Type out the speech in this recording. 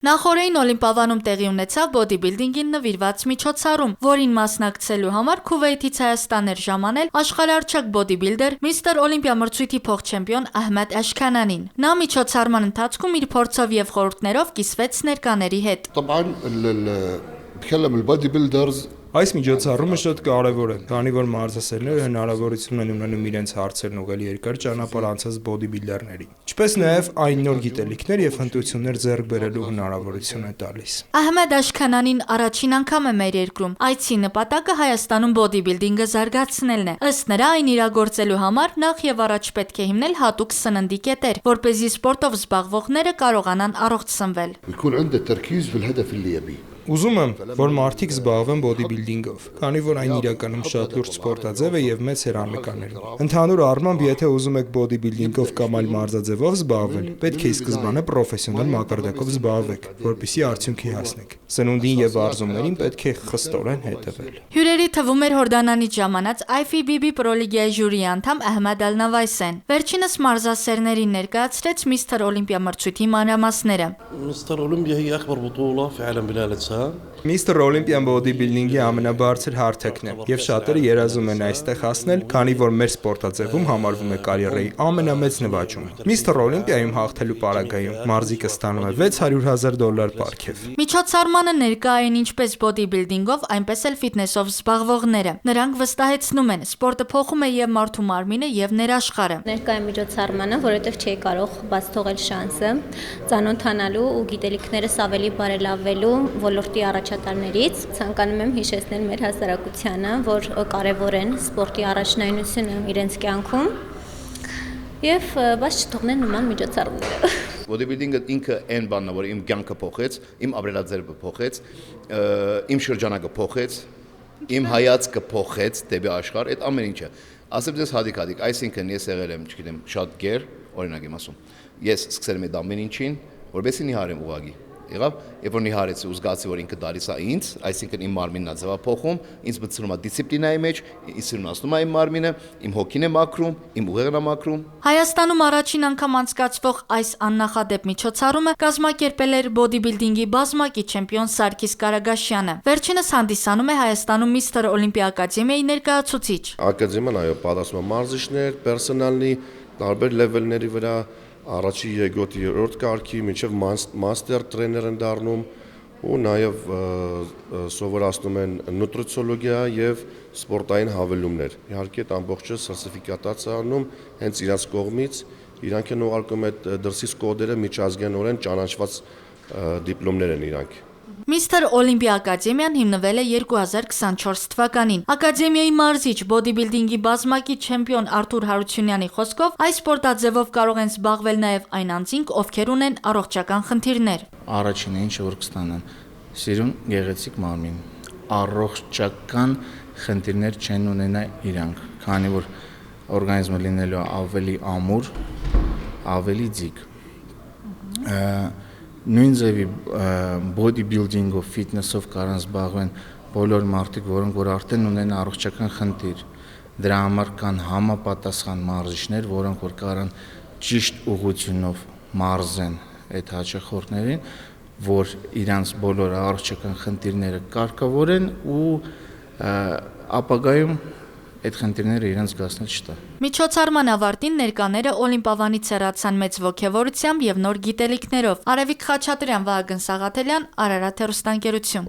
Նախօրեին Օլիմպիադանում տեղի ունեցավ բոդիբիլդինգին նվիրված միջոցառում, որին մասնակցելու համար Քուվեյթից Հայաստան էր ժամանել աշխարհահռչակ բոդիբիլդեր Միսթր Օլիմպիա մրցույթի փոխչեմպիոն Ահմեդ Աշքանանին։ Նա միջոցառման ընթացքում իր փորձով եւ խորհուրդներով կիսվեց ներկաների հետ։ Այս միջոցառումը շատ կարևոր է, քանի որ մարզասերները հնարավորություն են ունենում իրենց հարցերն ուղղել երկար ճանապարհ անցած բոդիբիլդերներին, ինչպես նաև այն նոր գիտելիքներ եւ հմտություններ ձեռք բերելու հնարավորություն է տալիս։ Ահմեդ Աշքանանին առաջին անգամ է մեր երկրում։ Այցի նպատակը Հայաստանում բոդիբիլդինգը զարգացնելն է։ Ըստ նրա, այն իրագործելու համար նախ եւ առաջ պետք է հիմնել հատուկ սննդի կետեր, որպեսզի սպորտով զբաղվողները կարողանան առողջ սնվել։ Ուզում եմ, որ մարդիկ զբաղվեն բոդիբիլդինգով, քանի որ այն իրականում շատ լուրջ սպորտաձև է եւ մեծ հեռանկարներ ունի։ Ընդհանուր առմամբ, եթե ուզում եք բոդիբիլդինգով կամ այլ մարզաձևով զբաղվել, պետք է ի սկզբանե պրոֆեսիոնալ մակարդակով զբաղվեք, որպեսզի արդյունքի հասնեք։ Սնունդին եւ արզումներին պետք է խստորեն հետևել։ Հյուրերի թվում էր Հորդանանից ժամանած IFBB Պրոլիգայի ժյուրի անդամ Ահմեդ Ալ-Նավայսեն։ Վերջինս մարզասերներին ներկայացրեց Միսթր Օլիմպիա մրցույթի մանրամասները։ Միսթր Օլիմպիան բոդիբիլդինգի ամենաբարձր հարթակն է, եւ շատերը երազում են այստեղ հասնել, քանի որ մեր սպորտաձևում համարվում է կարիերայի ամենամեծ նվաճումը։ Միսթր Օլիմպիայում հաղթելու պարագայում մարզիկը ստանում է $600,000 պարգև։ Միջոցառմանը ներկա էին ինչպես բոդիբիլդինգով, այնպես էլ ֆիթնեսով զբաղվողները։ Նրանք վստահեցնում են, սպորտը փոխում է եւ մարդու մարմինը եւ ներաշխարհը։ Ներկա է միջոցառմանը, որովհետեւ չի կարող բաց թողել շանսը ծանոթանալու ու գիտելիքներս ավելի բարելավելու ոլորտի առաջատարներից։ Ցանկանում եմ հիշեցնել մեր հասարակությանը, որ կարևոր են սպորտի առաջնայնությունը իրենց կյանքում եւ բաց չթողնել նման միջոցառումները։ Բոդիբիլդինգը ինքը այն բանն է, որ իմ կյանքը փոխեց, իմ ապրելաձևը փոխեց, իմ շրջանակը փոխեց, իմ հայացքը փոխեց դեպի աշխարհ, այդ ամեն ինչը։ Ասեմ ձեզ հատիկ, այսինքն ես եղել եմ, չգիտեմ, շատ գեր, օրինակ եմ ասում։ Ես սկսել եմ այդ ամեն ինչին, որովհետեւ նիհարեմ ուղղակի։ Եղավ, երբ որ նիհարեցի ու զգացի, որ ինքը դալիս է ինձ, այսինքն իմ մարմինն է ձևափոխում, ինձ մտցնում է դիսցիպլինայի մեջ, ինձ սիրունացնում է իմ մարմինը, իմ հոգին է մաքրում, իմ ուղեղն է մաքրում։ Հայաստանում առաջին անգամ անցկացվող այս աննախադեպ միջոցառումը կազմակերպել էր բոդիբիլդինգի բազմակի չեմպիոն Սարգիս Կարագաշյանը։ Վերջինս հանդիսանում է Հայաստանում Միսթր Օլիմպիա ակադեմիայի ներկայացուցիչ։ Ակադեմիան այո, պատասխանում է մարզիչներ, պերսոնալի տարբեր լեվելների վրա առաջի, երկրորդ, երրորդ կարգի, մինչև մաստեր տրեյներ են դառնում ու նաև սովորացնում են նուտրիցիոլոգիա եւ սպորտային հավելումներ։ Իհարկե, այդ ամբողջը սերտիֆիկատացիա առնում հենց իրաց կողմից, իրանք են ուղարկում այդ դրսից կոդերը միջազգայինորեն ճանաչված դիպլոմներ են իրանք։ Միսթր Օլիմպիա ակադեմիան հիմնվել է 2024 թվականին։ Ակադեմիայի մարզիչ բոդիբիլդինգի բազմակի չեմպիոն Արթուր Հարությունյանի խոսքով, այս սպորտաձևով կարող են զբաղվել նաև այն անձինք, ովքեր ունեն առողջական խնդիրներ։ Առաջինը ինչը որ կստանան, սիրուն գեղեցիկ մարմին, առողջական խնդիրներ չեն ունենա իրանք, քանի որ օրգանիզմը լինելու ավելի ամուր, ավելի ձիգ։ Նույն ձևի բոդիբիլդինգով, ֆիթնեսով կարան զբաղվեն բոլոր մարդիկ, որոնք որ արդեն ունեն առողջական խնդիր։ Դրա համար կան համապատասխան մարզիչներ, որոնք որ կարան ճիշտ ուղղությունով մարզեն այդ հաճախորդներին, որ իրանց բոլոր առողջական խնդիրները կարգավորեն ու ապագայում այդ խնդիրները իրենց գացնել չտա։ Միջոցառման ավարտին ներկաները Օլիմպիավանից հեռացան մեծ ոգևորությամբ եւ նոր գիտելիքներով։ Արևիկ Խաչատրյան, Վահագն Սաղաթելյան, Արարատ հեռուստաընկերություն։